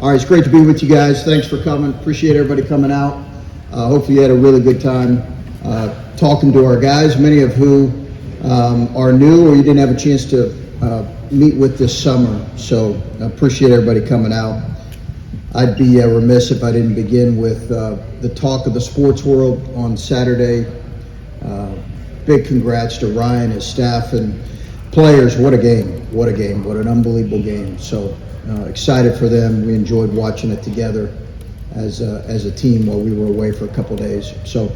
All right, it's great to be with you guys. Thanks for coming. Appreciate everybody coming out. Hopefully you had a really good time talking to our guys, many of who are new or you didn't have a chance to meet with this summer. So I appreciate everybody coming out. I'd be remiss if I didn't begin with the talk of the sports world on Saturday. Big congrats to Ryan, his staff, and players. What a game. What a game. What an unbelievable game. So excited for them. We enjoyed watching it together as a team while we were away for a couple days. So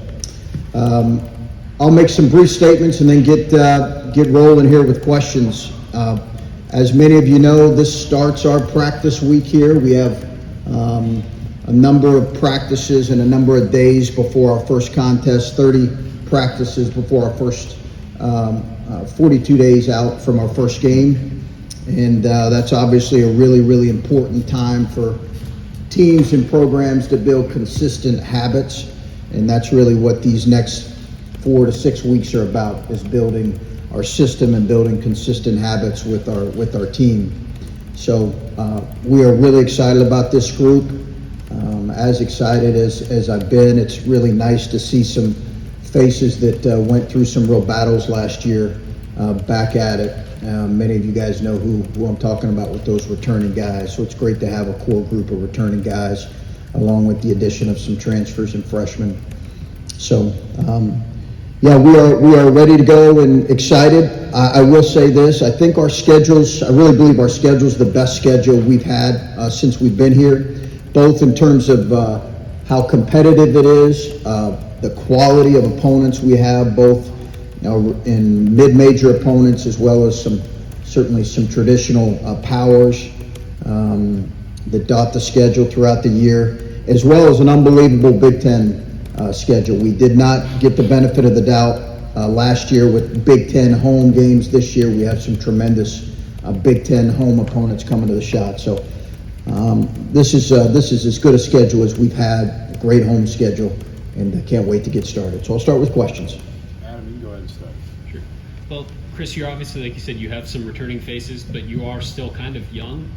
I'll make some brief statements and then get rolling here with questions. As many of you know, this starts our practice week here. We have a number of practices and a number of days before our first contest, 30 practices before our first 42 days out from our first game. And that's obviously a really, really important time for teams and programs to build consistent habits. And that's really what these next 4 to 6 weeks are about, is building our system and building consistent habits with our team. So we are really excited about this group. As excited as I've been. It's really nice to see some faces that went through some real battles last year back at it. Many of you guys know who I'm talking about with those returning guys. So it's great to have a core group of returning guys, along with the addition of some transfers and freshmen. So yeah, we are ready to go and excited. I will say this: I think our schedules, I really believe our schedule is the best schedule we've had since we've been here, both in terms of how competitive it is, the quality of opponents we have, both in mid-major opponents as well as certainly some traditional powers that dot the schedule throughout the year, as well as an unbelievable Big Ten schedule. We did not get the benefit of the doubt last year with Big Ten home games. This year we have some tremendous Big Ten home opponents coming to the shot. So this is as good a schedule as we've had, a great home schedule, and I can't wait to get started. So I'll start with questions. Adam, you can go ahead and start. Sure. Well, Chris, you're obviously, like you said, you have some returning faces, but you are still kind of young.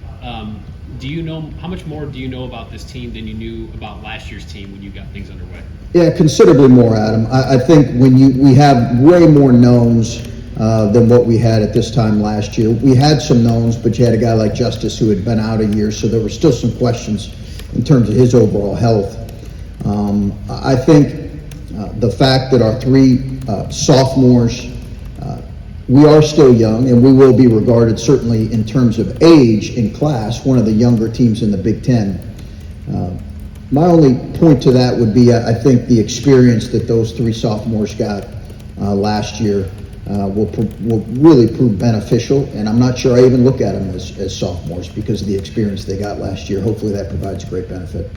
Do you know, how much more do you know about this team than you knew about last year's team when you got things underway? Yeah, considerably more, Adam. I think we have way more knowns than what we had at this time last year. We had some knowns, but you had a guy like Justice who had been out a year, so there were still some questions in terms of his overall health. I think the fact that our 3 sophomores, we are still young, and we will be regarded, certainly in terms of age in class, one of the younger teams in the Big Ten. My only point to that would be, I think the experience that those 3 sophomores got last year will really prove beneficial, and I'm not sure I even look at them as sophomores because of the experience they got last year. Hopefully that provides great benefit.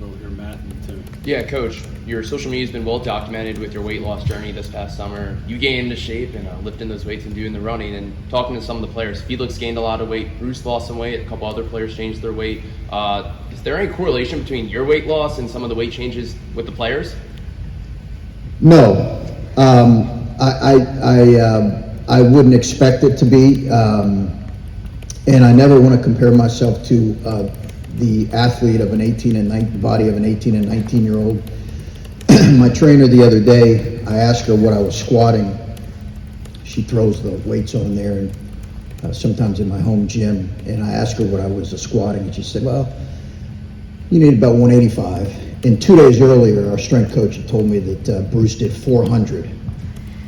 Over here, Matt and Tim. Yeah, Coach, your social media has been well documented with your weight loss journey this past summer. You gained into shape and lifting those weights and doing the running, and talking to some of the players. Felix gained a lot of weight, Bruce lost some weight, a couple other players changed their weight. Is there any correlation between your weight loss and some of the weight changes with the players? No. I wouldn't expect it to be, and I never want to compare myself to the athlete of body of an 18 and 19-year-old. My trainer the other day, I asked her what I was squatting. She throws the weights on there, and sometimes in my home gym, and I asked her what I was squatting, and she said, well, you need about 185. And 2 days earlier, our strength coach had told me that Bruce did 400.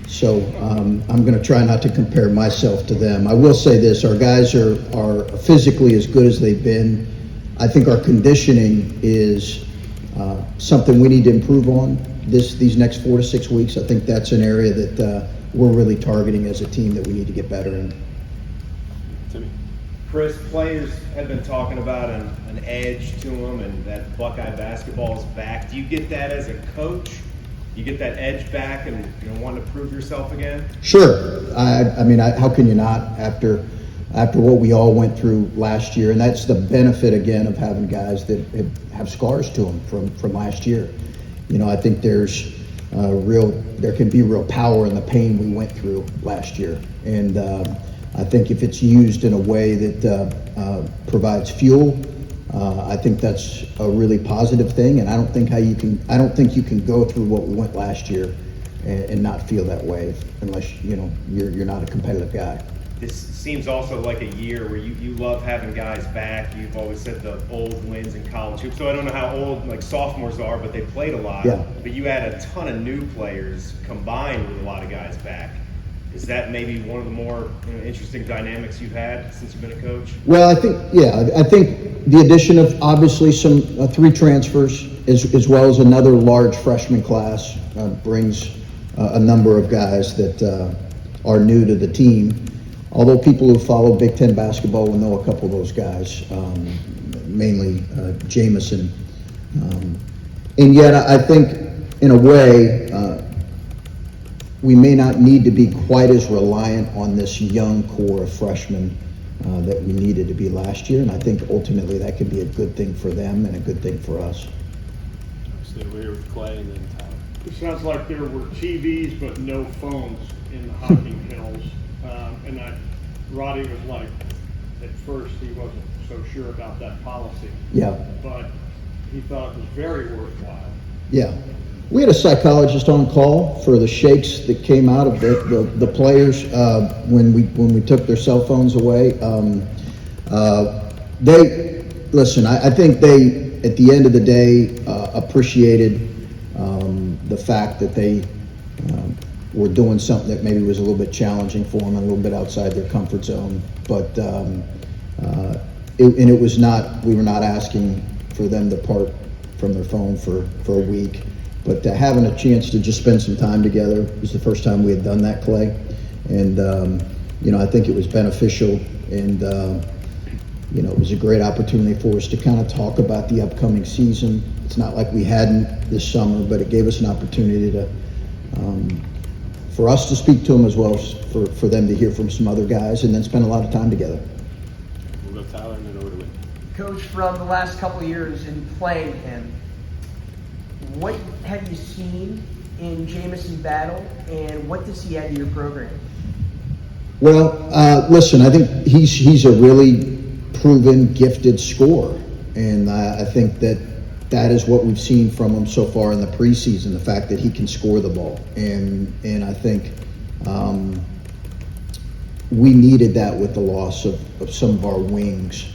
So I'm going to try not to compare myself to them. I will say this: our guys are physically as good as they've been. I think our conditioning is something we need to improve on these next 4 to 6 weeks. I think that's an area that we're really targeting as a team that we need to get better in. Timmy. Chris, players have been talking about an edge to them and that Buckeye basketball is back. Do you get that as a coach? You get that edge back and wanting to prove yourself again? Sure. I mean, how can you not after what we all went through last year? And that's the benefit, again, of having guys that have scars to them from last year. I think there can be real power in the pain we went through last year. And I think if it's used in a way that provides fuel, I think that's a really positive thing, and I don't think you can go through what we went last year and not feel that way unless you're not a competitive guy. This seems also like a year where you love having guys back. You've always said the old wins in college hoops. So I don't know how old like sophomores are, but they played a lot. Yeah. But you had a ton of new players combined with a lot of guys back. Is that maybe one of the more interesting dynamics you've had since you've been a coach? Well, I think the addition of obviously some 3 transfers as well as another large freshman class brings a number of guys that are new to the team. Although people who follow Big Ten basketball will know a couple of those guys, mainly Jamison. And yet I think in a way we may not need to be quite as reliant on this young core of freshmen that we needed to be last year. And I think ultimately that could be a good thing for them and a good thing for us. Obviously, we're here with Clay and then Tyler. It sounds like there were TVs but no phones in the hockey hills. And Roddy was like, at first he wasn't so sure about that policy. Yeah. But he thought it was very worthwhile. Yeah. We had a psychologist on call for the shakes that came out of the players when we took their cell phones away. I think they, at the end of the day, appreciated the fact that they were doing something that maybe was a little bit challenging for them, a little bit outside their comfort zone. But it was not. We were not asking for them to part from their phone for a week. But having a chance to just spend some time together was the first time we had done that, Clay. And, I think it was beneficial. And, it was a great opportunity for us to kind of talk about the upcoming season. It's not like we hadn't this summer, but it gave us an opportunity to, for us to speak to them as well as for them to hear from some other guys and then spend a lot of time together. We'll go Tyler and then over to Whitney. Coach, from the last couple of years in playing him, what have you seen in Jamison Battle, and what does he add to your program? Well, listen, I think he's a really proven, gifted scorer, and I think that is what we've seen from him so far in the preseason, the fact that he can score the ball, and I think we needed that with the loss of some of our wings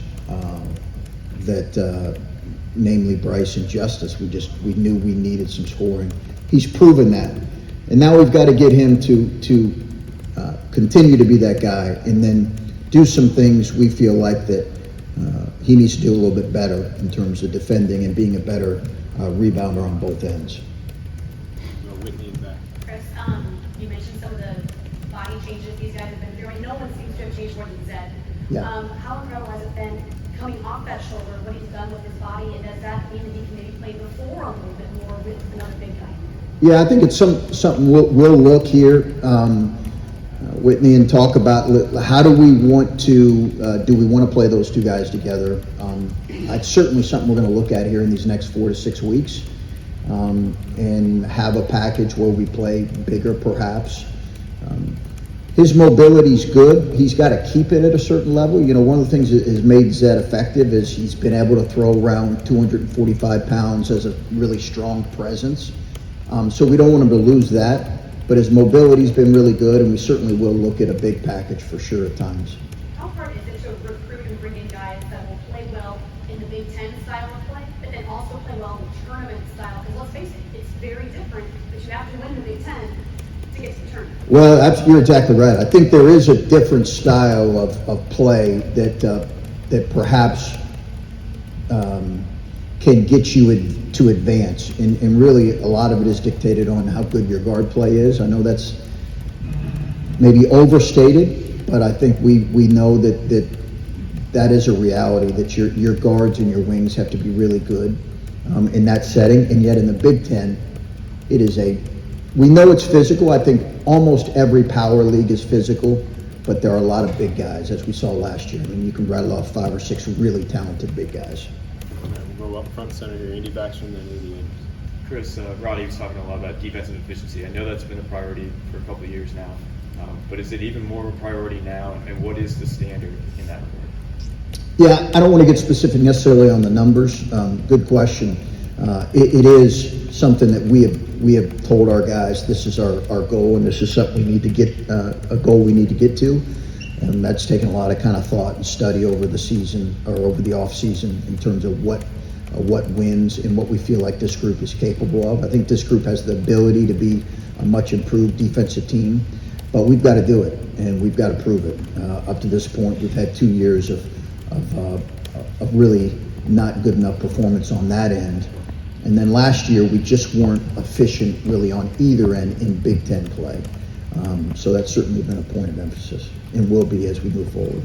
namely Bryce and Justice. We knew we needed some scoring. He's proven that, and now we've got to get him to continue to be that guy, and then do some things we feel like that he needs to do a little bit better in terms of defending and being a better rebounder on both ends. We'll go Whitney and back. Chris, you mentioned some of the body changes these guys have been doing. No one seems to have changed more than Zed. Yeah. How incredible has it been coming off that shoulder, what he's done with his body, and does that mean that he can maybe play the floor a little bit more with another big guy? Yeah, I think it's something we'll look here, Whitney, and talk about how do we want to play those two guys together. It's certainly something we're going to look at here in these next 4 to 6 weeks, and have a package where we play bigger perhaps. His mobility's good. He's got to keep it at a certain level. One of the things that has made Zed effective is he's been able to throw around 245 pounds as a really strong presence. So we don't want him to lose that. But his mobility's been really good, and we certainly will look at a big package for sure at times. How hard is it to recruit and bring in guys that will play well in the Big Ten style of play, but then also play well in the tournament style? Because let's face it, it's very different, but you have to win the Big Ten to get to the tournament. Well, you're exactly right. I think there is a different style of play that perhaps can get you to advance, and really a lot of it is dictated on how good your guard play is. I know that's maybe overstated, but I think we know that is a reality, that your guards and your wings have to be really good in that setting. And yet in the Big Ten, we know it's physical. I think almost every power league is physical, but there are a lot of big guys, as we saw last year. I mean, you can rattle off 5 or 6 really talented big guys. All right, we'll go up front center here. Andy Baxter and then Andy Ames. Chris, Roddy was talking a lot about defensive efficiency. I know that's been a priority for a couple of years now. But is it even more of a priority now, and what is the standard in that regard? Yeah, I don't want to get specific necessarily on the numbers. Good question. It is something that we have told our guys this is our goal, and this is something we need to get a goal we need to get to, and that's taken a lot of kind of thought and study over the season or over the off season in terms of what wins and what we feel like this group is capable of. I think this group has the ability to be a much improved defensive team, but we've got to do it and we've got to prove it. Up to this point, we've had 2 years of really not good enough performance on that end. And then last year, we just weren't efficient really on either end in Big Ten play. So that's certainly been a point of emphasis and will be as we move forward.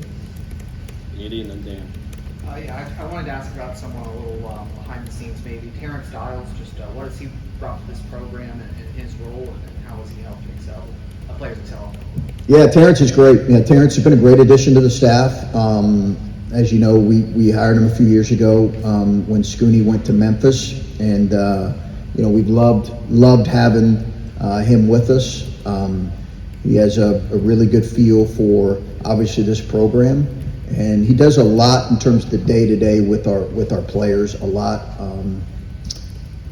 Andy and then Dan. I wanted to ask about someone a little behind the scenes, maybe Terrence Dials. Just what has he brought to this program and his role, and how has he helped players excel? Yeah, Terrence is great. Yeah, Terrence has been a great addition to the staff. As you know, we hired him a few years ago when Scooney went to Memphis, and we've loved having him with us. He has a really good feel for obviously this program, and he does a lot in terms of the day-to-day with our players. A lot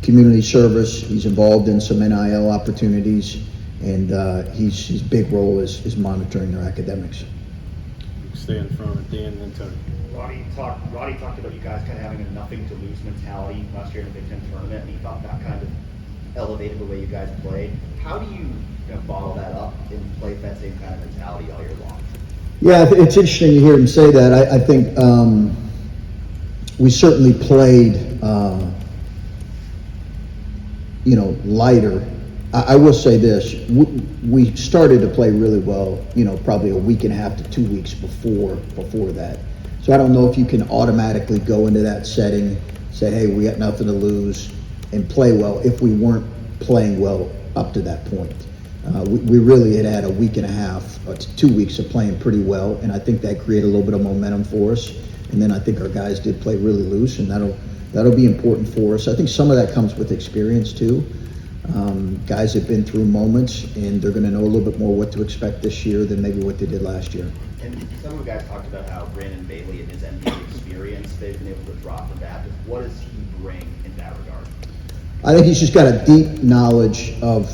community service. He's involved in some NIL opportunities, and his big role is monitoring their academics. Stay in front of Dan and then Tony. Roddy talked about you guys kind of having a nothing to lose mentality last year in the Big Ten tournament, and he thought that kind of elevated the way you guys played. How do you bottle that up and play that same kind of mentality all year long? Yeah, it's interesting to hear him say that. I think we certainly played, lighter. I will say this: we started to play really well, probably a week and a half to 2 weeks before that. So I don't know if you can automatically go into that setting, say, hey, we got nothing to lose, and play well if we weren't playing well up to that point. We really had a week and a half to 2 weeks of playing pretty well, and I think that created a little bit of momentum for us. And then I think our guys did play really loose, and that'll be important for us. I think some of that comes with experience too. Guys have been through moments, and they're going to know a little bit more what to expect this year than maybe what they did last year. And some of the guys talked about how Brandon Bailey and his NBA experience, they've been able to draw from that. What does he bring in that regard? I think he's just got a deep knowledge of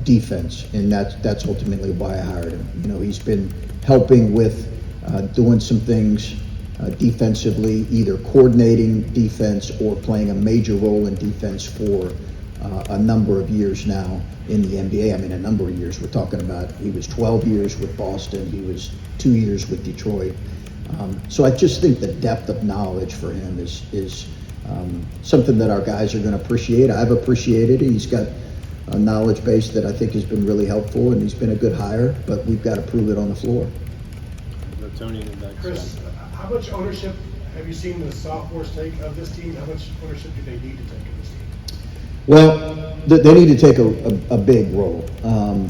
defense, and that's ultimately why I hired him. He's been helping with doing some things defensively, either coordinating defense or playing a major role in defense for a number of years now in the NBA. I mean, a number of years. We're talking about he was 12 years with Boston. He was 2 years with Detroit. So I just think the depth of knowledge for him is something that our guys are going to appreciate. I've appreciated it. He's got a knowledge base that I think has been really helpful, and he's been a good hire, but we've got to prove it on the floor. Tony and then Chris, how much ownership have you seen the sophomores take of this team? How much ownership do they need to take of this team? Well, they need to take a big role.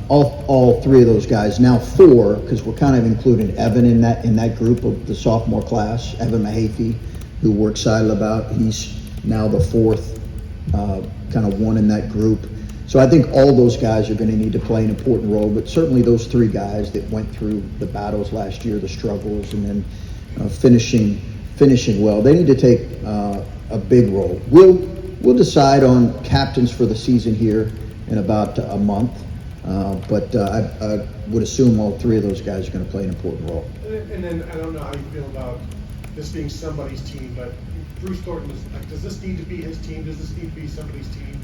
All three of those guys, now four, because we're kind of including Evan in that group of the sophomore class. Evan Mahaffey, who we're excited about. He's now the fourth kind of one in that group. So I think all those guys are going to need to play an important role, but certainly those three guys that went through the battles last year, the struggles, and then finishing well, they need to take a big role. We'll decide on captains for the season here in about a month, but I would assume all three of those guys are going to play an important role. And then I don't know how you feel about this being somebody's team, but Bruce Thornton does this need to be his team? Does this need to be somebody's team?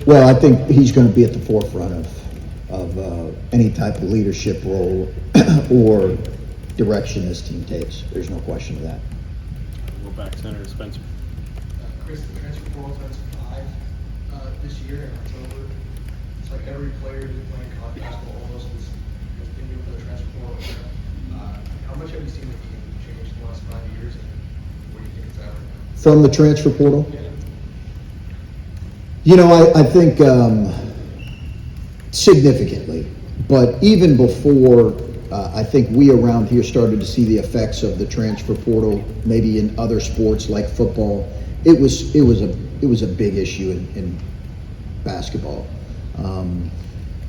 Well, I think he's going to be at the forefront of any type of leadership role or direction this team takes. There's no question of that. We'll go back center to Spencer. Chris, the transfer portal's been surprised this year in October. It's like every player who's playing college basketball almost has been doing the transfer portal. How much have you seen the game change in the last 5 years, and what do you think it's at right now? From the transfer portal? Yeah. I think significantly, but even before I think we around here started to see the effects of the transfer portal, maybe in other sports like football, it was a big issue in basketball.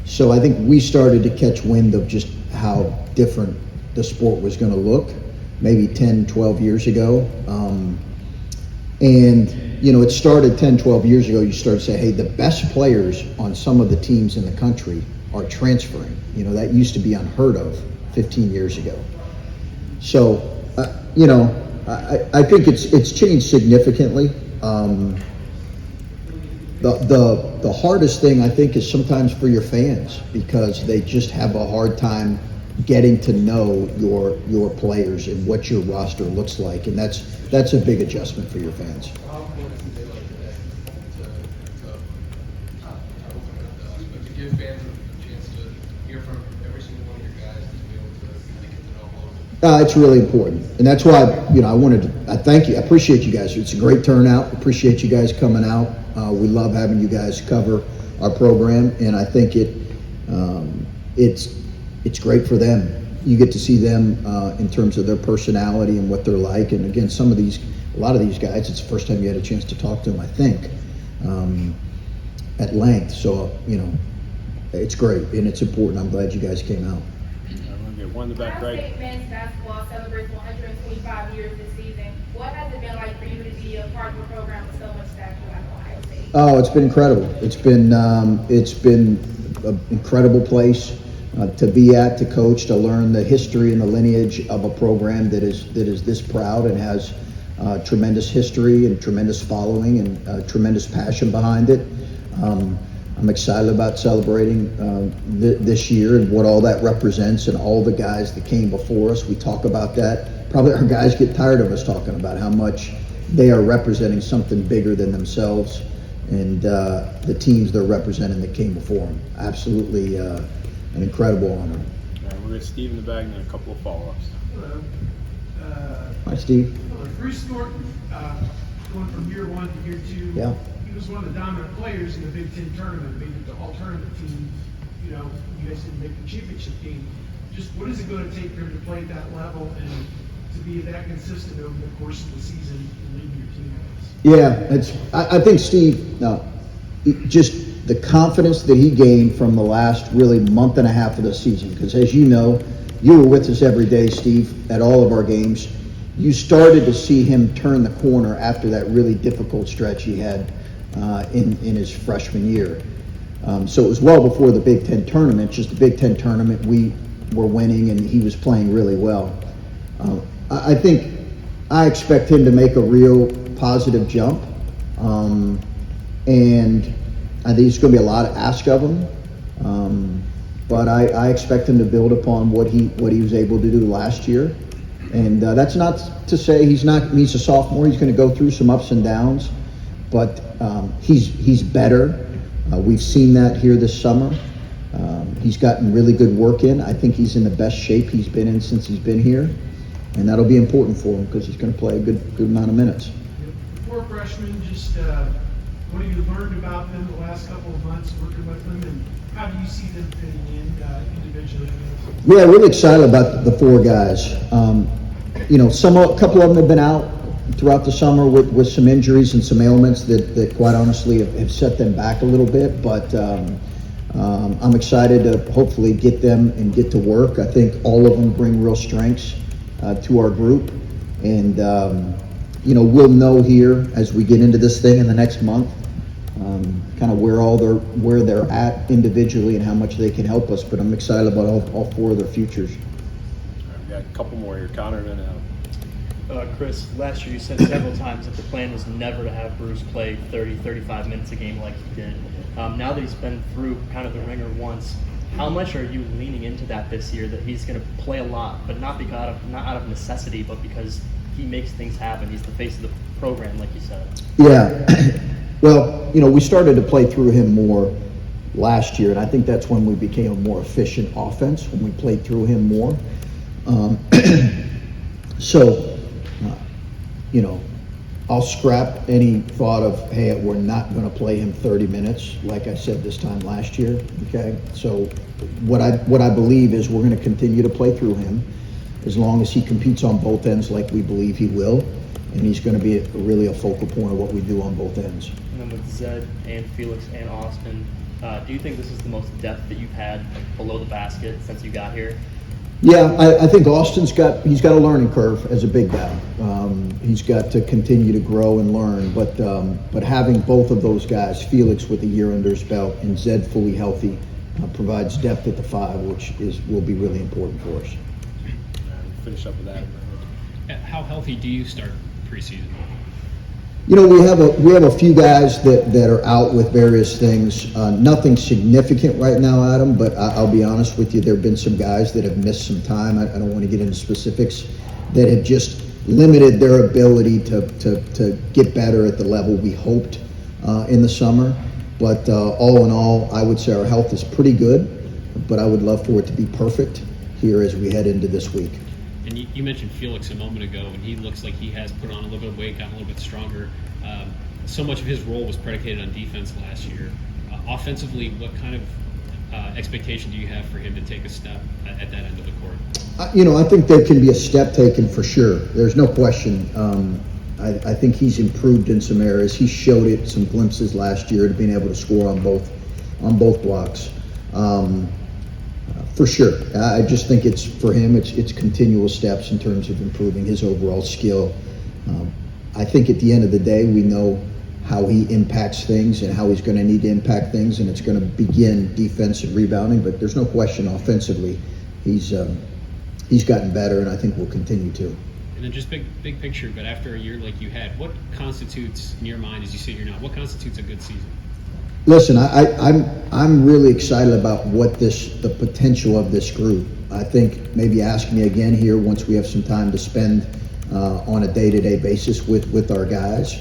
So I think we started to catch wind of just how different the sport was going to look maybe 10, 12 years ago. And, you know, it started 10, 12 years ago. You started to say, hey, the best players on some of the teams in the country are transferring. You know, that used to be unheard of 15 years ago. So, you know, I think it's changed significantly. The hardest thing, I think, is sometimes for your fans, because they just have a hard time getting to know your players and what your roster looks like, and that's a big adjustment for your fans. How important is a day like today to give fans a chance to hear from every single one of your guys to be able to kind of get to know all of them? It's really important, and that's why I thank you. I appreciate you guys. It's a great turnout. Appreciate you guys coming out. We love having you guys cover our program, and I think it's great for them. You get to see them in terms of their personality and what they're like. And again, a lot of these guys, it's the first time you had a chance to talk to them, I think, at length. So, you know, it's great and it's important. I'm glad you guys came out. I'm going to get one in the back right. State men's basketball celebrates 125 years this season. What has it been like for you to be a part of a program with so much stature like Ohio State? Oh, it's been incredible. It's been an incredible place to be at, to coach, to learn the history and the lineage of a program that is this proud and has tremendous history and tremendous following and tremendous passion behind it. I'm excited about celebrating this year and what all that represents, and all the guys that came before us. We talk about that. Probably our guys get tired of us talking about how much they are representing something bigger than themselves and the teams they're representing that came before them. Absolutely an incredible honor. All right, we're going to Steve in the bag and then a couple of follow-ups. Hello. Hi, Steve. Bruce Thornton, going from year one to year two. Yeah. He was one of the dominant players in the Big Ten tournament, made it to all tournament team. You know, you guys didn't make the championship team. Just what is it going to take for him to play at that level and to be that consistent over the course of the season and leading your team? Yeah, I think Steve, just the confidence that he gained from the last really month and a half of the season, because as you know, you were with us every day, Steve, at all of our games. You started to see him turn the corner after that really difficult stretch he had in his freshman year. So it was well before the Big Ten tournament. Just the Big Ten tournament, we were winning and he was playing really well. I expect him to make a real positive jump, and I think it's going to be a lot of ask of him. But I expect him to build upon what he was able to do last year. And that's not to say he's a sophomore. He's going to go through some ups and downs, but he's better. We've seen that here this summer. He's gotten really good work in. I think he's in the best shape he's been in since he's been here, and that'll be important for him because he's going to play a good amount of minutes. Four freshmen, just what have you learned about them the last couple of months working with them, and how do you see them fitting in individually? Yeah, really excited about the four guys. You know, a couple of them have been out throughout the summer with some injuries and some ailments that quite honestly have set them back a little bit. But I'm excited to hopefully get them and get to work. I think all of them bring real strengths to our group. And, you know, we'll know here as we get into this thing in the next month, kind of where they're at individually and how much they can help us. But I'm excited about all four of their futures. We got a couple more here. Connor and then Chris, last year you said several times that the plan was never to have Bruce play 30, 35 minutes a game like he did. Now that he's been through kind of the ringer once, how much are you leaning into that this year, that he's going to play a lot, but not out of necessity, but because he makes things happen? He's the face of the program, like you said. Yeah. Well, you know, we started to play through him more last year, and I think that's when we became a more efficient offense, when we played through him more. You know, I'll scrap any thought of, hey, we're not going to play him 30 minutes, like I said this time last year, okay? So what I believe is we're going to continue to play through him as long as he competes on both ends like we believe he will, and he's going to be really a focal point of what we do on both ends. And then with Zed and Felix and Austin, Do you think this is the most depth that you've had below the basket since you got here? Yeah, I think Austin's got a learning curve as a big guy. He's got to continue to grow and learn, but having both of those guys, Felix with a year under his belt and Zed fully healthy, provides depth at the 5, which will be really important for us. Finish up with that. How healthy do you start preseason? You know, we have a few guys that are out with various things. Nothing significant right now, Adam, but I'll be honest with you, there have been some guys that have missed some time. I don't want to get into specifics, that have just limited their ability to get better at the level we hoped in the summer. But all in all, I would say our health is pretty good, but I would love for it to be perfect here as we head into this week. And you mentioned Felix a moment ago, and he looks like he has put on a little bit of weight, gotten a little bit stronger. So much of his role was predicated on defense last year. Offensively, what kind of expectation do you have for him to take a step at that end of the court? You know, I think there can be a step taken for sure. There's no question. I think he's improved in some areas. He showed it some glimpses last year to being able to score on both blocks. For sure. I just think it's for him, it's continual steps in terms of improving his overall skill. I think at the end of the day, we know how he impacts things and how he's going to need to impact things, and it's going to begin defense and rebounding, but there's no question offensively he's gotten better, and I think will continue to. And then just big picture, but after a year like you had, what constitutes, in your mind as you sit here now, what constitutes a good season? Listen, I'm really excited about the potential of this group. I think maybe ask me again here once we have some time to spend on a day-to-day basis with our guys.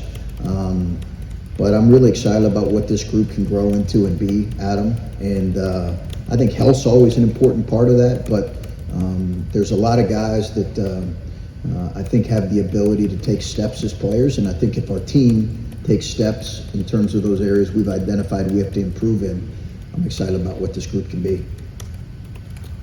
But I'm really excited about what this group can grow into and be, Adam. And I think health's always an important part of that, but there's a lot of guys that I think have the ability to take steps as players, and I think if our team takes steps in terms of those areas we've identified we have to improve in, I'm excited about what this group can be.